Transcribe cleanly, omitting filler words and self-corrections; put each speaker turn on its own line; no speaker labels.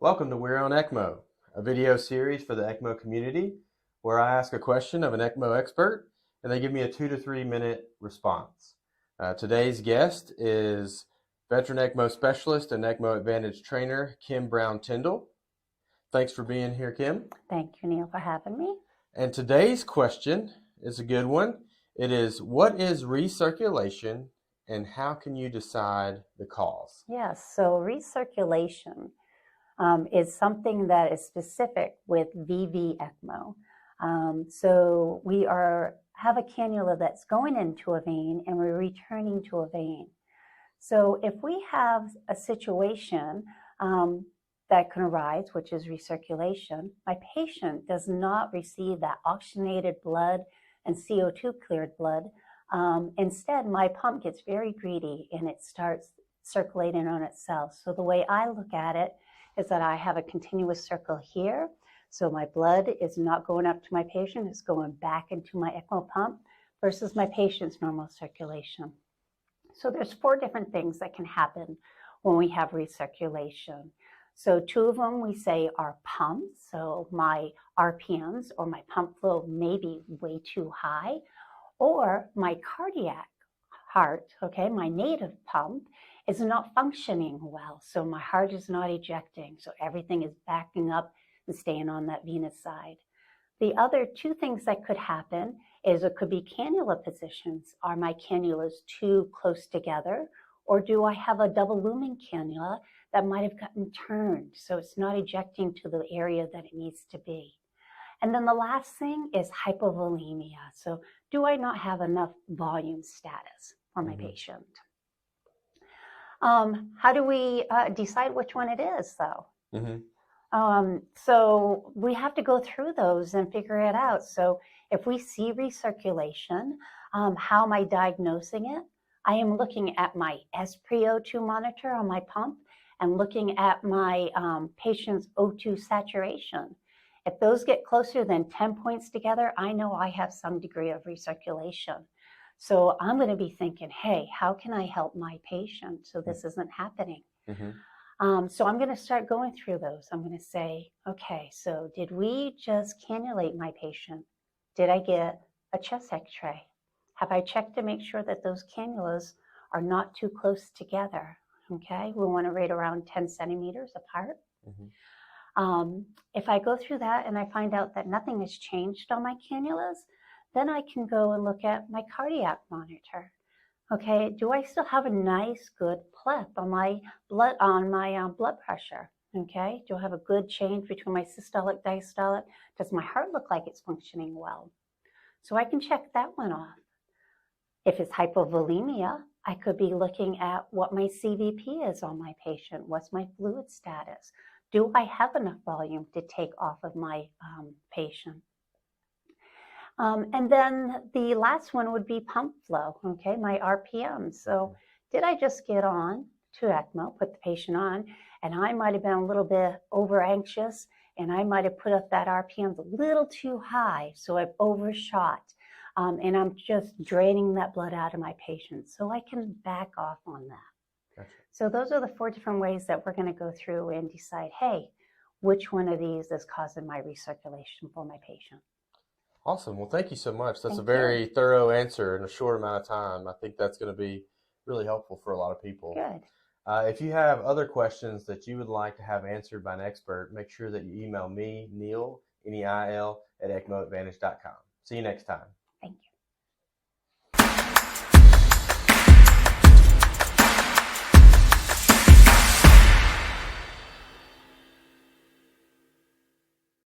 Welcome to We're on ECMO, a video series for the ECMO community where I ask a question of an ECMO expert and they give me a 2 to 3 minute response. Today's guest is veteran ECMO specialist and ECMO Advantage trainer, Kim Brown-Tyndall. Thanks for being here, Kim.
Thank you, Neil, for having me.
And today's question is a good one. It is, what is recirculation and how can you decide the cause?
Yes, so recirculation is something that is specific with VV ECMO. So we have a cannula that's going into a vein and we're returning to a vein. So if we have a situation that can arise, which is recirculation, my patient does not receive that oxygenated blood and CO2 cleared blood. Instead, my pump gets very greedy and it starts circulating on itself. So the way I look at it is that I have a continuous circle here. So my blood is not going up to my patient, it's going back into my ECMO pump versus my patient's normal circulation. So there's 4 different things that can happen when we have recirculation. So 2 of them we say are pumps. So my RPMs or my pump flow may be way too high, or my cardiac heart, okay, my native pump is not functioning well. So my heart is not ejecting. So everything is backing up and staying on that venous side. The other 2 things that could happen is it could be cannula positions. Are my cannulas too close together? Or do I have a double lumen cannula that might have gotten turned so it's not ejecting to the area that it needs to be? And then the last thing is hypovolemia. So do I not have enough volume status for my patient? How do we decide which one it is, though? So we have to go through those and figure it out. So if we see recirculation, how am I diagnosing it? I am looking at my SpO2 monitor on my pump and looking at my patient's O2 saturation. If those get closer than 10 points together, I know I have some degree of recirculation. So I'm going to be thinking, hey, how can I help my patient so this isn't happening? So I'm going to start going through those. I'm going to say, okay, so did we just cannulate my patient? Did I get a chest x-ray? Have I checked to make sure that those cannulas are not too close together? Okay, we want to rate around 10 centimeters apart. If I go through that and I find out that nothing has changed on my cannulas, then I can go and look at my cardiac monitor. Okay, do I still have a nice, good pleth on my blood pressure? Okay, do I have a good change between my systolic, diastolic? Does my heart look like it's functioning well? So I can check that one off. If it's hypovolemia, I could be looking at what my CVP is on my patient. What's my fluid status? Do I have enough volume to take off of my patient? And then the last one would be pump flow, okay, my RPM. So did I just get on to ECMO, put the patient on, and I might have been a little bit over anxious and I might have put up that RPMs a little too high, so I've overshot. And I'm just draining that blood out of my patient. So I can back off on that. Gotcha. So those are the 4 different ways that we're going to go through and decide, hey, which one of these is causing my recirculation for my patient.
Awesome. Well, thank you so much. That's a very thorough answer in a short amount of time. I think that's going to be really helpful for a lot of people.
Good.
If you have other questions that you would like to have answered by an expert, make sure that you email me, Neil, Neil, at ECMOadvantage.com. See you next time.